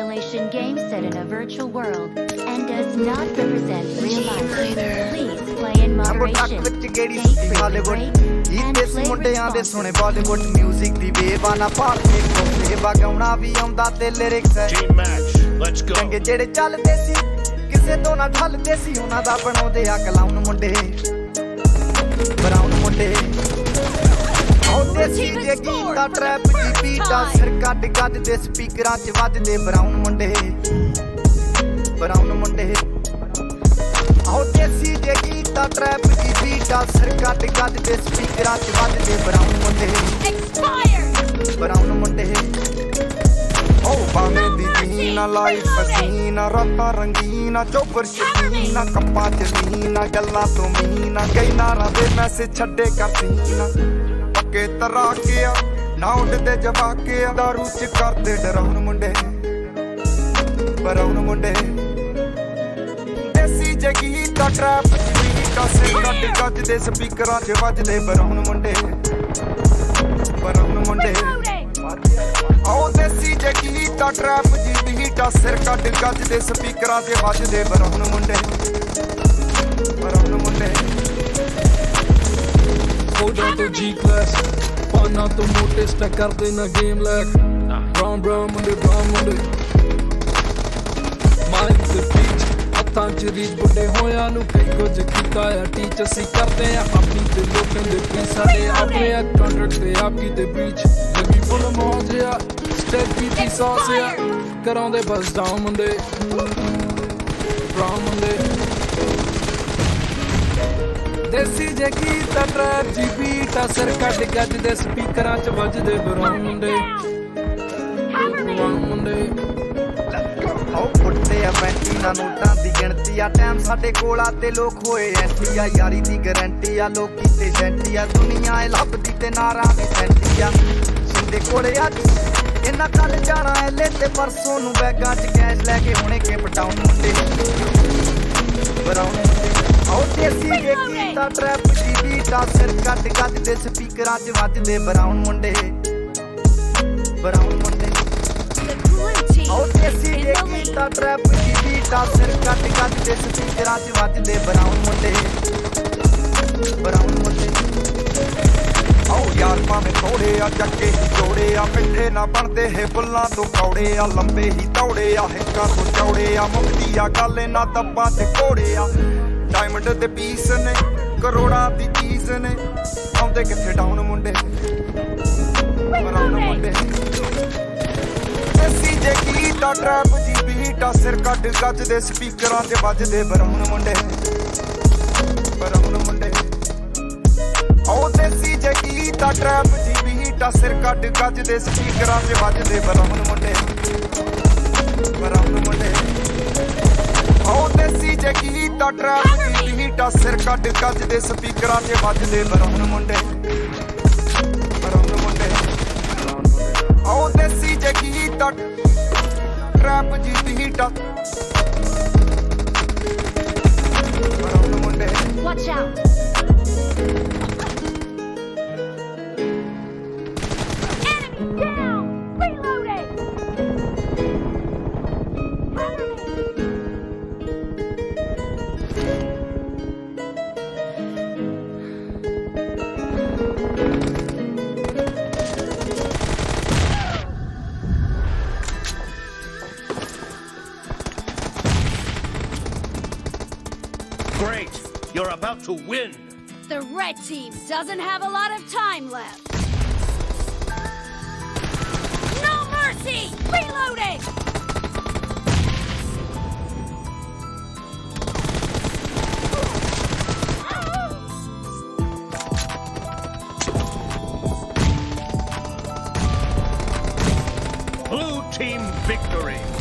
simulation game set in a virtual world and does not represent real life. Please play in moderation. Take frequent breaks and play ਮੁੰਡਿਆਂ ਦੇ responsibly. ਸੁਣੇ Bollywood music ਦੀ wave ਆ ਨਾ ਭਾਰਤੀ ਕੋਲੇ ਵਗਾਉਣਾ ਵੀ ਆਉਂਦਾ ਤੇ lyrics ਹੈ Team match, let's go. ਚੰਗੇ ਜਿਹੜੇ ਚੱਲਦੇ ਸੀ ਕਿਸੇ ਤੋਂ ਨਾ ਠੱਲਦੇ ਸੀ ਉਹਨਾਂ ਦਾ ਬਣਾਉਂਦੇ ਆ ਕਲਾਉਣ ਮੁੰਡੇ ਬਰਾਊਨ ਮੁੰਡੇ ਆਉਂਦੇ ਸੀ ਜੇ ਗੀਤ ਦਾ ਟਰੈਪ ਦੀ ਬੀਟਾ ਸਿਰ ਕੱਢ ਕੱਢ ਦੇ ਸਪੀਕਰਾਂ 'ਚ ਵੱਜਦੇ ਬਰਾਊਨ ਮੁੰਡੇ ਆਉਂਦੇ ਸੀ ਜੇ ਗੀਤ ਦਾ ਟਰੈਪ ਦੀ ਬੀਟਾ ਸਿਰ ਕੱਢ ਕੱਢ ਦੇ ਸਪੀਕਰਾਂ 'ਚ ਵੱਜਦੇ ਬਰਾਊਨ ਮੁੰਡੇ ਉਹ ਬਾਵੇਂ ਦੀ ਜੀਨਾ ਲਾਈਫ ਹਸੀਨਾ ਰਾਤਾਂ ਰੰਗੀਨਾ ਚੋਬਰ ਸ਼ਕੀਨਾ ਕੱਪਾਂ ਚ ਲੀਨਾ ਗੱਲਾਂ ਤੋਂ ਮੀਨਾ ਕਈ ਨਾਰਾਂ ਦੇ ਮੈਸੇਜ ਛੱਡੇ ਕਰਸੀਨਾ ਪੱਕੇ ਤਰਾ ਕੇ ਆ ਨਾ ਉੱਡਦੇ ਜਵਾਕੇ ਆ ਦਾਰੂ ਚ ਕਰਦੇ ਡਰਾਉਣ ਮੁੰਡੇ ਬਰਾਉਣ ਮੁੰਡੇ ਦੇਸੀ ਜਗੀ ਦਾ ਟਰੈਪ ਬੀਟਾ ਸੇ ਕੱਢ ਕੱਢ ਦੇ ਸਪੀਕਰਾਂ 'ਚ ਵੱਜਦੇ ਬਰਾਉਣ ਮੁੰਡੇ ਆਓ ਦੇਸੀ ਜਗੀ ਦਾ ਟਰੈਪ ਜੀ ਬੀਟਾ ਸਿਰ ਕੱਢ ਕੱਢ ਦੇ ਸਪੀਕਰਾਂ 'ਚ ਵੱਜਦੇ ਬਰਾਉਣ ਮੁੰਡੇ Hold on to G-Class ਪਾਨਾ ਤੋਂ ਮੋਟੇ ਸਟੈਕ ਕਰਦੇ ਨਾ ਗੇਮ ਲੈਕ ਬਰਾਊਨ ਮੁੰਡੇ ਮਾਈਕ ਤੇ ਪੀਚ ਹੱਥਾਂ 'ਚ ਰੀਚ ਵੱਡੇ ਹੋਇਆਂ ਨੂੰ ਕਈ ਕੁਝ ਕੀਤਾ ਆ ਟੀਚ ਅਸੀਂ ਕਰਦੇ ਆ ਆਪਣੀ ਤੇ ਲੋਕਾਂ ਦੇ ਪੀ ਸਾਡੇ ਆਪਣੇ ਆ ਕੰਟਰੈਕਟ ਤੇ ਆਪਕੀ ਤੇ ਬ੍ਰੀਚ ਲੱਗੀ ਫੁੱਲ ਮੌਜ ਆ ਸਟੈਕ ਕੀਤੀ ਸੌਸ ਆ ਕਰਾਉਂਦੇ ਬਸ ਡਾਊਨ ਮੁੰਡੇ ਬਰਾਊਨ ਮੁੰਡੇ ਦੇਸੀ ਜਗੀ ਦਾ ਟਰੈਪ ਜੀ ਬੀਟਾ ਸਿਰ ਕੱਢ ਗੱਜ ਦੇ ਸਪੀਕਰਾਂ 'ਚ ਵੱਜਦੇ ਬਰਾਊਨ ਮੁੰਡੇ ਆਓ ਫੁੱਟਦੇ ਆ ਪੈਂਟੀਆਂ ਨੋਟਾਂ ਦੀ ਗਿਣਤੀ ਆ ਟਾਈਮ ਸਾਡੇ ਕੋਲ ਆ ਤੇ ਲੋਕ ਹੋਏ ਐਂਟੀ ਆ ਯਾਰੀ ਦੀ ਗਰੰਟੀ ਆ ਲੋਕੀ ਤੇ ਜੈਂਟੀ ਆ ਦੁਨੀਆ ਏ ਲੱਭਦੀ ਤੇ ਨਾਰਾਂ ਦੀ ਸੈਂਟੀ ਆ ਸਿੰਦੇ ਕੋਲੇ ਅੱਜ ਇਹਨਾਂ ਕੱਲ ਜਾਣਾ ਐ ਲੈ ਤੇ ਪਰਸੋਂ ਨੂੰ ਬੈਗਾਂ 'ਚ ਕੈਸ਼ ਲੈ ਕੇ ਹੁਣੇ ਕੇ ਪਟਾਉਣ ਮੁੰਡੇ ਬਰਾਉਣ ਆਓ ਦੇਸੀ ਜਗੀ ਦਾ ਟਰੈਪ ਜੀ ਬੀਟਾ ਸਿਰ ਕੱਢ ਕੱਢ ਦੇ ਸਪੀਕਰਾਂ 'ਚ ਵੱਜਦੇ ਬਰਾਉਨ ਮੁੰਡੇ ਆਓ ਦੇਸੀ ਜਗੀ ਦਾ ਟਰੈਪ ਜੀ ਬੀਟਾ ਸਿਰ ਕੱਢ ਕੱਢ ਦੇ ਸਪੀਕਰਾਂ 'ਚ ਵੱਜਦੇ ਬਰਾਉਨ ਮੁੰਡੇ ਆਓ ਯਾਰ ਭਾਵੇਂ ਥੋੜੇ ਆ ਚੱਕੇ ਹੀ ਜੋੜੇ ਆ ਮਿੱਠੇ ਨਾ ਬਣਦੇ ਹੈ ਬੁੱਲਾਂ ਤੋਂ ਕੌੜੇ ਆ ਲੰਬੇ ਹੀ ਦੌੜੇ ਆ ਹਿੱਕਾਂ ਤੋਂ ਚੌੜੇ ਆ ਮੁਕਦੀ ਆ ਗੱਲ ਇਹਨਾਂ ਦੱਬਾਂ ਤੇ ਘੋੜੇ ਆ ਡਾਇਮੰਡ ਦੇ ਪੀਸ ਨੇ ਕਰੋੜਾਂ ਦੀ ਚੀਜ਼ ਨੇ ਆਉਂਦੇ ਕਿੱਥੇ ਡਾਊਨ ਮੁੰਡੇ ਬਰਾਉਨ ਮੁੰਡੇ ਦੇਸੀ ਜਗੀ ਦਾ ਟਰੈਪ ਜੀ ਬੀਟਾ ਸਿਰ ਕੱਢ ਗੱਜ ਦੇ ਸਪੀਕਰਾਂ 'ਚ ਵੱਜਦੇ ਬਰਾਉਨ ਮੁੰਡੇ ਆਓ ਦੇਸੀ ਜਗੀ ਦਾ ਟਰੈਪ ਜੀ ਬੀਟਾ ਸਿਰ ਕੱਢ ਗੱਜ ਦੇ ਸਪੀਕਰਾਂ 'ਚ ਵੱਜਦੇ ਬਰਾਉਨ ਮੁੰਡੇ ਆਓ ਦੇਸੀ ਜਗੀ ਦਾ ਟਰੈਪ ਜੀ ਬੀਟਾ ਸਿਰ ਕੱਢ ਗੱਜ ਦੇ ਸਪੀਕਰਾਂ 'ਚ ਵੱਜਦੇ ਬਰਾਉਨ ਮੁੰਡੇ ਆਓ ਦੇਸੀ ਜਗੀ ਦਾ ਟਰੈਪ ਜੀ ਬੀਟਾ ਬਰਾਉਨ ਮੁੰਡੇ Watch out! Enemy down! Reloading! Great, you're about to win. The red team doesn't have a lot of time left. No mercy! Reloading! Blue team victory.